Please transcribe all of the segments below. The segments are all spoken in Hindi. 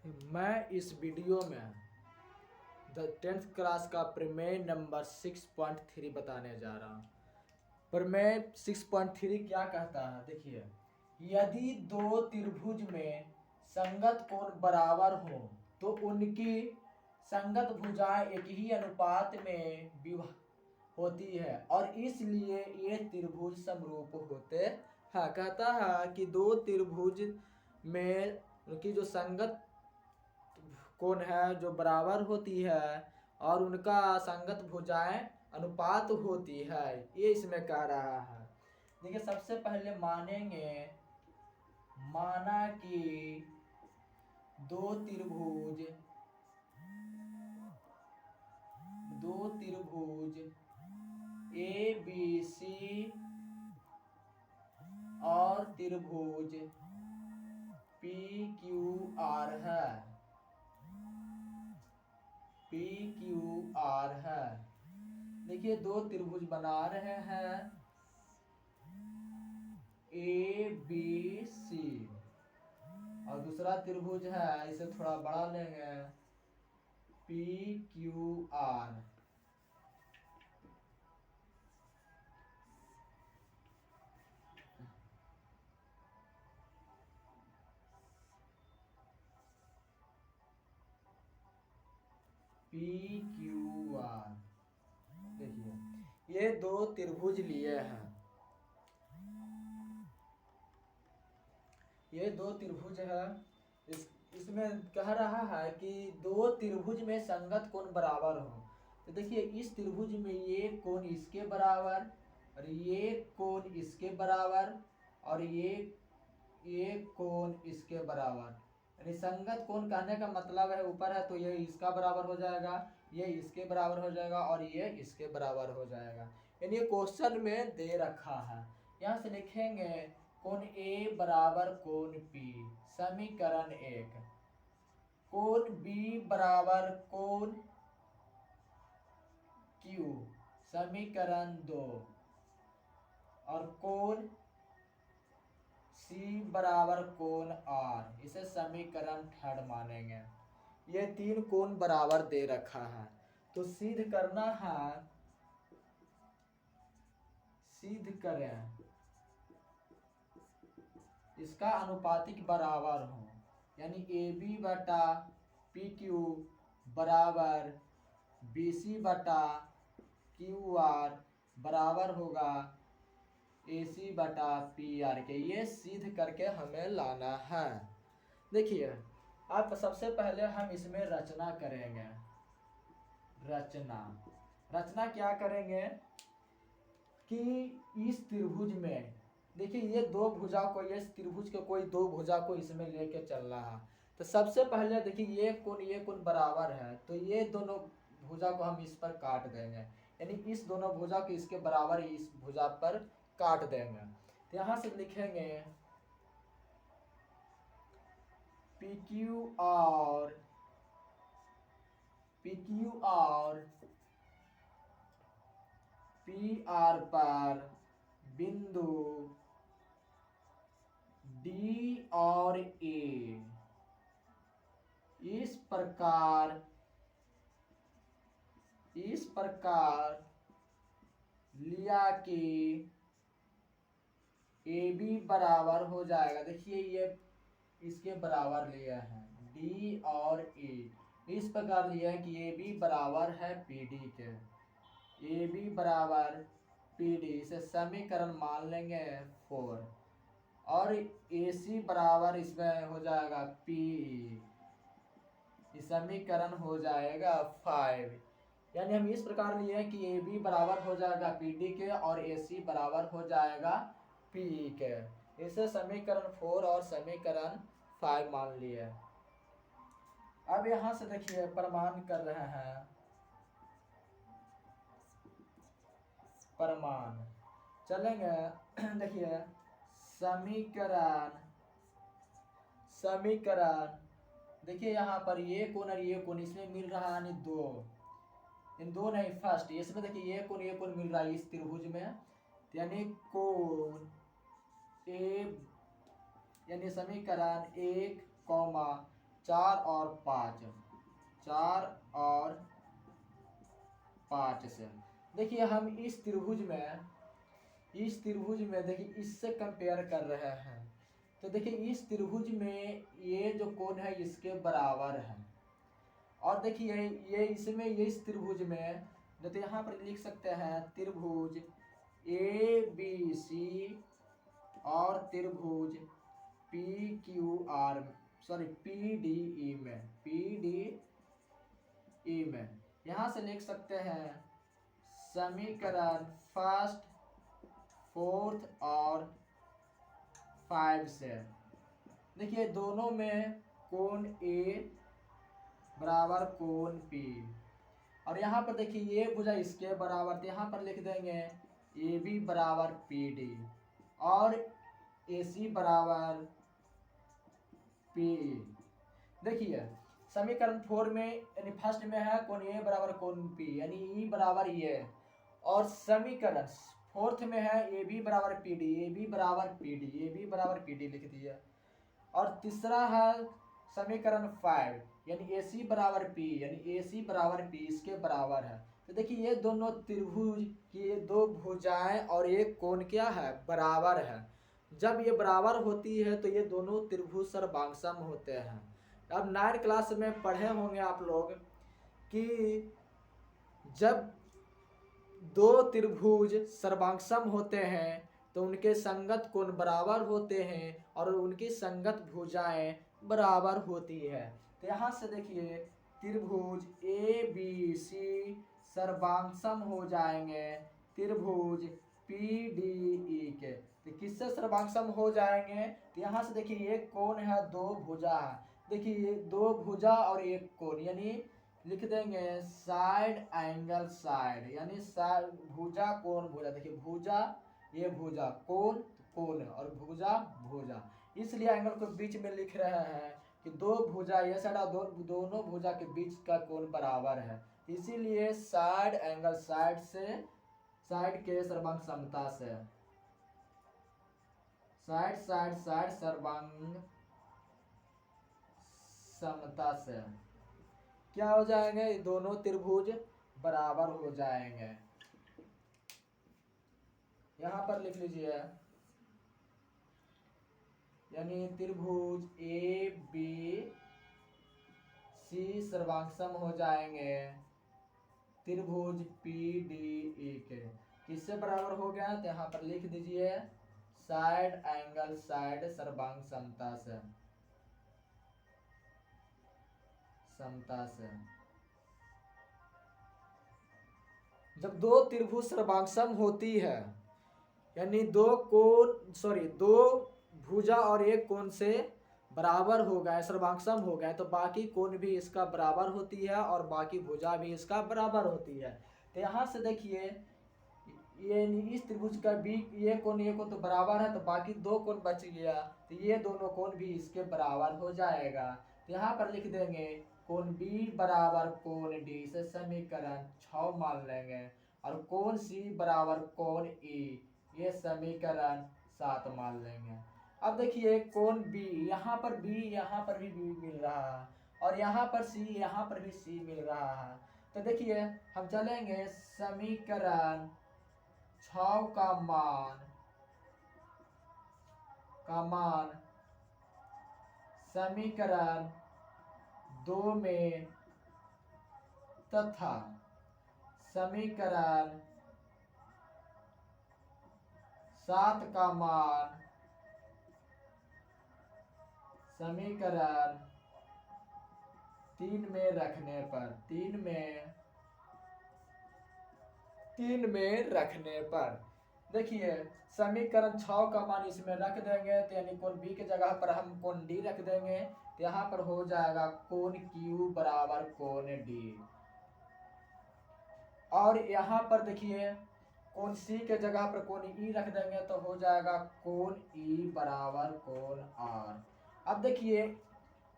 मैं इस वीडियो में द 10th क्लास का प्रमेय नंबर 6.3 बताने जा रहा हूँ। प्रमेय 6.3 क्या कहता है, देखिए, यदि दो त्रिभुज में संगत कोण बराबर हो तो उनकी संगत भुजाएं एक ही अनुपात में होती है और इसलिए ये त्रिभुज समरूप होते हैं। कहता है कि दो त्रिभुज में उनकी जो संगत कोण है जो बराबर होती है और उनका संगत भुजाएं अनुपात होती है, ये इसमें कह रहा है। देखिए, सबसे पहले माना कि दो त्रिभुज ए बी सी और त्रिभुज पी क्यू आर है। देखिए, दो त्रिभुज बना रहे हैं ए बी सी और दूसरा त्रिभुज है, इसे थोड़ा बड़ा लेंगे, पी क्यू आर। PQR, देखिए ये दो त्रिभुज लिए हैं, ये दो त्रिभुज है। इसमें कह रहा है कि दो त्रिभुज में संगत कोण बराबर हो। तो देखिए, इस त्रिभुज में ये कोण इसके बराबर और ये कोण इसके बराबर और ये कोण इसके बराबर, यानी संगत कोण कहने का मतलब है ऊपर है तो ये इसका बराबर हो जाएगा, ये इसके बराबर हो जाएगा और ये इसके बराबर हो जाएगा। यानी ये क्वेश्चन में दे रखा है। यहाँ से लिखेंगे कोण ए बराबर कोण पी, समीकरण 1। कोण बी बराबर कोण क्यू, समीकरण 2। और कोण सी बराबर कोण आर, इसे समीकरण 3 मानेंगे। ये तीन कोण बराबर दे रखा है तो सिद्ध करना है, सिद्ध करें इसका अनुपातिक बराबर हो, यानी ए बी बटा पी क्यू बराबर बी सी बटा क्यू आर बराबर होगा ए सी बटा पी आर के। ये सिद्ध करके हमें लाना है। देखिए, आप सबसे पहले हम इसमें रचना करेंगे। रचना क्या करेंगे कि इस त्रिभुज में, देखिए ये दो भुजा को, ये त्रिभुज के कोई दो भुजा को इसमें लेके चल रहा है। तो सबसे पहले देखिए ये कोण बराबर है तो ये दोनों भुजा को हम इस पर काट देंगे, यानी इस दोनों भुजा को इसके बराबर इस भुजा पर काट देंगे। तो यहाँ से लिखेंगे पी क्यू और पी आर पर बिंदु डी और ए इस प्रकार लिया कि ए बी बराबर हो जाएगा। देखिए ये इसके बराबर लिया है डी और ए, इस प्रकार लिया है कि ए बी बराबर है पी डी के, ए बी बराबर पी डी, इसे समीकरण मान लेंगे 4 और ए सी बराबर इसमें हो जाएगा पी, समीकरण हो जाएगा 5। यानी हम इस प्रकार लिए कि ए बी बराबर हो जाएगा पी डी के और ए सी बराबर हो जाएगा पी के। इसे समीकरण 4 और समीकरण 5 मान लिए। अब यहाँ से देखिए प्रमाण कर रहे हैं, प्रमाण चलेंगे। देखिए समीकरण देखिए यहाँ पर ये कोण और ये कोण इसमें मिल रहा है, इन दो नहीं, फर्स्ट इसमें देखिए ये कोण मिल रहा है इस त्रिभुज में, यानी कोण ए, यानी समीकरण 1, 4 और 5, 4 और 5 से देखिए हम इस त्रिभुज में देखिए इससे कंपेयर कर रहे हैं। तो देखिए इस त्रिभुज में ये जो कोण है इसके बराबर है, और देखिए ये इसमें ये इस त्रिभुज में तो यहाँ पर लिख सकते हैं त्रिभुज ABC और त्रिभुज PDE में यहाँ से लिख सकते हैं समीकरण फर्स्ट, फोर्थ और 5 से। देखिए दोनों में कोण A बराबर कोण P, और यहाँ पर देखिए ये भुजा इसके बराबर, तो यहाँ पर लिख देंगे AB बराबर PD और AC बराबर PE। देखिए समीकरण 4 में यानी फर्स्ट में है कोण A बराबर कोण P यानी E बराबर ये, और समीकरण फोर्थ में है AB बराबर PD, AB बराबर PD लिख दिया। और तीसरा है समीकरण 5 यानी AC बराबर P यानी AC बराबर P इसके बराबर है। तो देखिए ये दोनों त्रिभुज की दो भुजाएं और एक कोण क्या है, बराबर है। जब ये बराबर होती है तो ये दोनों त्रिभुज सर्वांगसम होते हैं। अब 9 क्लास में पढ़े होंगे आप लोग कि जब दो त्रिभुज सर्वांगसम होते हैं तो उनके संगत कोण बराबर होते हैं और उनकी संगत भुजाएं बराबर होती है। तो यहाँ से देखिए त्रिभुज ABC सर्वांगसम हो जाएंगे त्रिभुज PDE के। तो किससे सर्वांगसम हो जाएंगे, तो यहाँ से देखिए एक कोण है, दो भुजा है। देखिए दो भुजा और एक कोण यानी लिख देंगे साइड एंगल साइड यानी साइड भुजा कोण भुजा। देखिए भुजा ये भुजा, कोण कोण और भुजा भुजा, इसलिए एंगल को बीच में लिख रहे हैं कि दो भुजा ये साइड और दोनों भुजा के बीच का कोण बराबर है, इसीलिए साइड एंगल साइड से साइड के सर्वांग समता से साइड सर्वांग समता से क्या हो जाएंगे, दोनों त्रिभुज बराबर हो जाएंगे। यहां पर लिख लीजिए यानी त्रिभुज ABC सर्वांगसम हो जाएंगे त्रिभुज PDE के। किससे बराबर हो गया, तो यहाँ पर लिख दीजिए साइड एंगल साइड सर्वांग समता से जब दो त्रिभुज सर्वांगसम होती है यानी दो भुजा और एक कोण से बराबर हो गए, सर्वांगसम हो गए, तो बाकी कोण भी इसका बराबर होती है और बाकी भुजा भी इसका बराबर होती है। तो यहाँ से देखिए ये इस त्रिभुज का भी ये कोण तो बराबर है, तो बाकी दो कोण बच गया, तो ये दोनों कोण भी इसके बराबर हो जाएगा। तो यहाँ पर लिख देंगे कोण B बराबर कोण D से समीकरण 6 मान लेंगे, और कोण C बराबर कोण E ये समीकरण 7 मान लेंगे। अब देखिए कोण B यहाँ पर B मिल रहा है, और यहाँ पर C यहाँ पर भी C मिल रहा है। तो देखिए हम चलेंगे समीकरण 6 का मान समीकरण 2 में तथा समीकरण 7 का मान समीकरण 3 में रखने पर देखिए समीकरण 6 का मान इसमें रख देंगे, तो यानी कोण B के जगह पर हम कोण D रख देंगे, तो यहाँ पर हो जाएगा कोण Q बराबर कोण D। और यहाँ पर देखिए कोण C के जगह पर कोण E रख देंगे, तो हो जाएगा कोण E बराबर कोण R। अब देखिए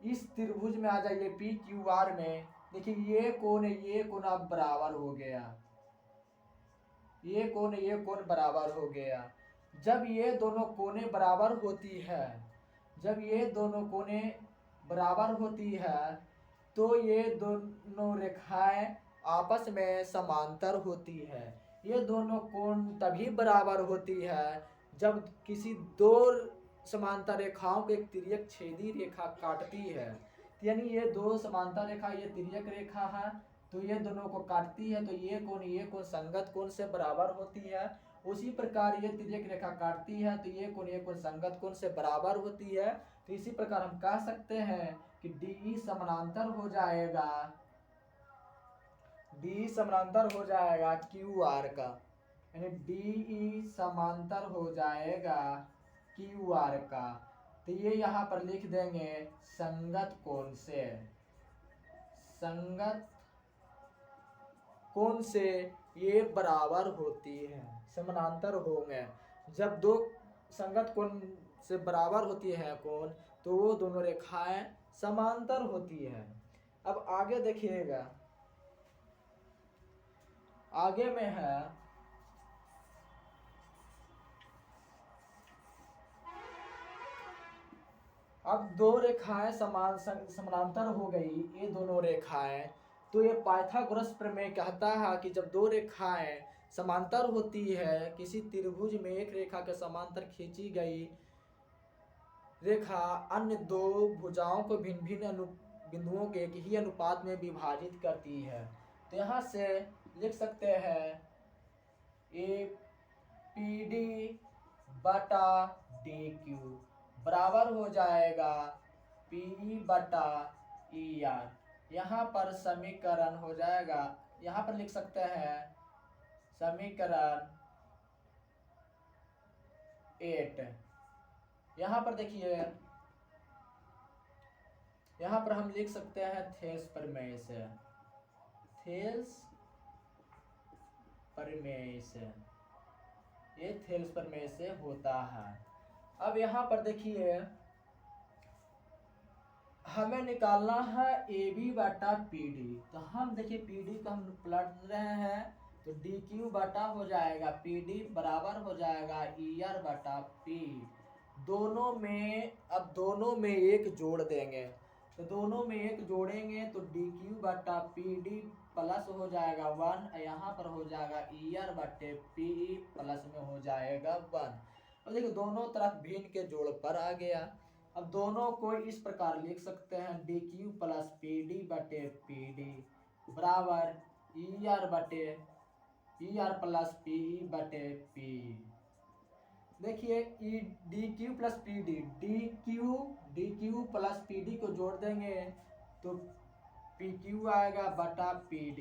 इस त्रिभुज में आ जाइए PQR में, देखिए ये कोण अब बराबर हो गया, ये कोण बराबर हो गया। जब ये दोनों कोणें बराबर होती है, बराबर होती है तो ये दोनों रेखाएं आपस में समांतर होती है। ये दोनों कोण तभी बराबर होती है जब किसी दो समांतर रेखाओं को एक तिर्यक छेदी रेखा काटती है। यानी ये दो समांतर रेखा, ये तिर्यक रेखा है तो ये दोनों को काटती है, तो ये कोण संगत कोण से बराबर होती है। उसी प्रकार ये तिर्यक रेखा काटती है तो ये कोण संगत कोण से बराबर होती है। तो इसी प्रकार हम कह सकते हैं कि DE समानांतर हो जाएगा, DE समानांतर हो जाएगा QR का, यानी DE समांतर हो जाएगा QR का। तो ये यहाँ पर लिख देंगे संगत कोण से, संगत कोण से ये बराबर होती है, समानांतर होंगे। जब दो संगत कोण से बराबर होती है कोण तो वो दोनों रेखाएं समांतर होती है। अब आगे देखिएगा, आगे में है अब दो रेखाएं समानांतर हो गई, ये दोनों रेखाएं, तो ये पाइथागोरस प्रमेय कहता है कि जब दो रेखाएं समांतर होती है, किसी त्रिभुज में एक रेखा के समांतर खींची गई रेखा अन्य दो भुजाओं को भिन्न भिन्न बिंदुओं के एक ही अनुपात में विभाजित करती है। तो यहाँ से लिख सकते हैं APD बटा DQ बराबर हो जाएगा PE बटा ER। यहाँ पर समीकरण हो जाएगा, यहाँ पर लिख सकते हैं समीकरण 8। यहाँ पर देखिए, यहाँ पर हम लिख सकते हैं थेल्स प्रमेय से, थेल्स प्रमेय से, ये थेल्स प्रमेय से होता है। अब यहाँ पर देखिए हमें निकालना है AB बटा PD। तो हम देखिए PD को हम पलट रहे हैं तो DQ बटा हो जाएगा PD बराबर हो जाएगा ER बटा P। दोनों में, अब दोनों में एक जोड़ देंगे, तो दोनों में एक जोड़ेंगे तो DQ बटा PD प्लस हो जाएगा 1, यहाँ पर हो जाएगा ER बटे PE प्लस में हो जाएगा 1। अब देखिए दोनों तरफ भिन्न के जोड़ पर आ गया। अब दोनों को इस प्रकार लिख सकते हैं DQ प्लस PD बटे PD बराबर ER बटे ER प्लस PE बटे PE। देखिए DQ plus PD, DQ plus PD को जोड़ देंगे तो PQ आएगा बटा PD।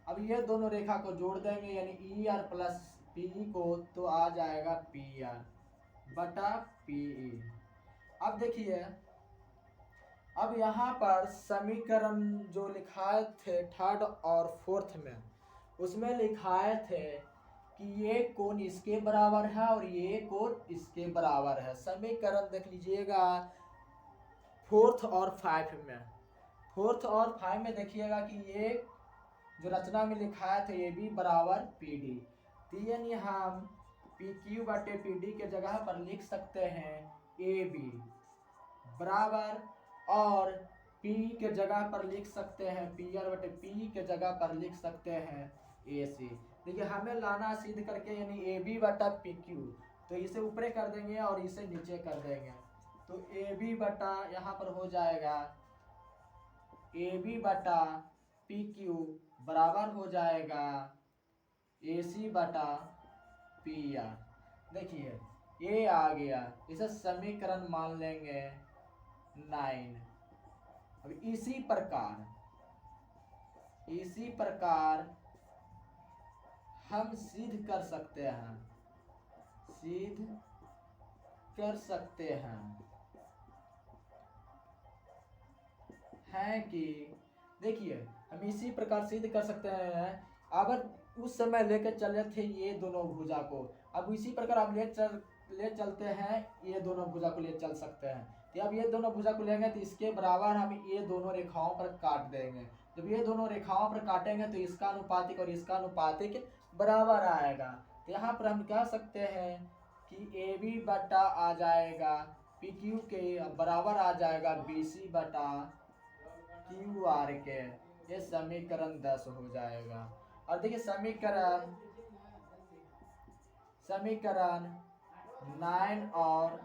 अब ये दोनों रेखा को जोड़ देंगे यानी ER प्लस PE को, तो आ जाएगा PR बटा PE। अब देखिए, अब यहाँ पर समीकरण जो लिखाए थे थर्ड और फोर्थ में, उसमें लिखाए थे कि ये कोण इसके बराबर है और ये कोण इसके बराबर है। समीकरण देख लीजिएगा फोर्थ और फाइव में देखिएगा कि ये जो रचना में लिखाया था AB बराबर PD, तो यानी हम PQ बटे PD के जगह पर लिख सकते हैं AB बराबर, और P के जगह पर लिख सकते हैं PR बटे P के जगह पर लिख सकते हैं AC। देखिए हमें लाना सिद्ध करके यानी AB बटा PQ, तो इसे ऊपरे कर देंगे और इसे नीचे कर देंगे, तो AB बटा यहाँ पर हो जाएगा AB बटा PQ बराबर हो जाएगा AC बटा PR। देखिए ये आ गया, इसे समीकरण मान लेंगे 9। अब इसी प्रकार हम सिद्ध कर सकते हैं कि देखिए हम इसी प्रकार सिद्ध कर सकते हैं। अगर उस समय लेकर चले थे ये दोनों भुजा को, अब इसी प्रकार आप ले चलते हैं, ये दोनों भुजा को ले चल सकते हैं। तो अब ये दोनों भुजा को लेंगे तो इसके बराबर हम ये दोनों रेखाओं पर काट देंगे। जब ये दोनों रेखाओं पर काटेंगे तो इसका अनुपातिक और इसका अनुपातिक बराबर आएगा। तो यहाँ पर हम कह सकते हैं कि AB बटा आ जाएगा पी क्यू के बराबर आ जाएगा BC बटा QR के। ये समीकरण 10 हो जाएगा। और देखिए समीकरण 9 और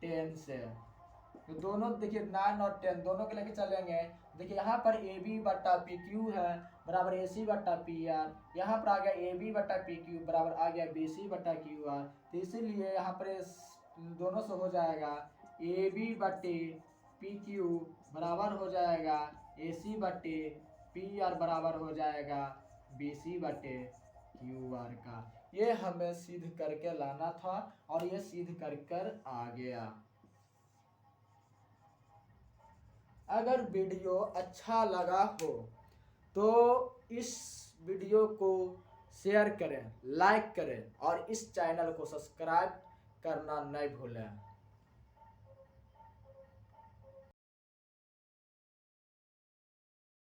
10 से तो दोनों देखिए 9 और 10 दोनों के लेके चलेंगे। देखिए यहाँ पर AB बटा PQ है बराबर AC बटा PR। यहाँ पर आ गया AB बटा PQ बराबर आ गया BC बटा QR। तो इसीलिए यहाँ पर दोनों से हो जाएगा AB बटे PQ बराबर हो जाएगा AC बटे PR बराबर हो जाएगा BC बटे QR का। ये हमें सिद्ध करके लाना था और ये सिद्ध कर आ गया। अगर वीडियो अच्छा लगा हो तो इस वीडियो को शेयर करें, लाइक करें और इस चैनल को सब्सक्राइब करना नहीं भूलें।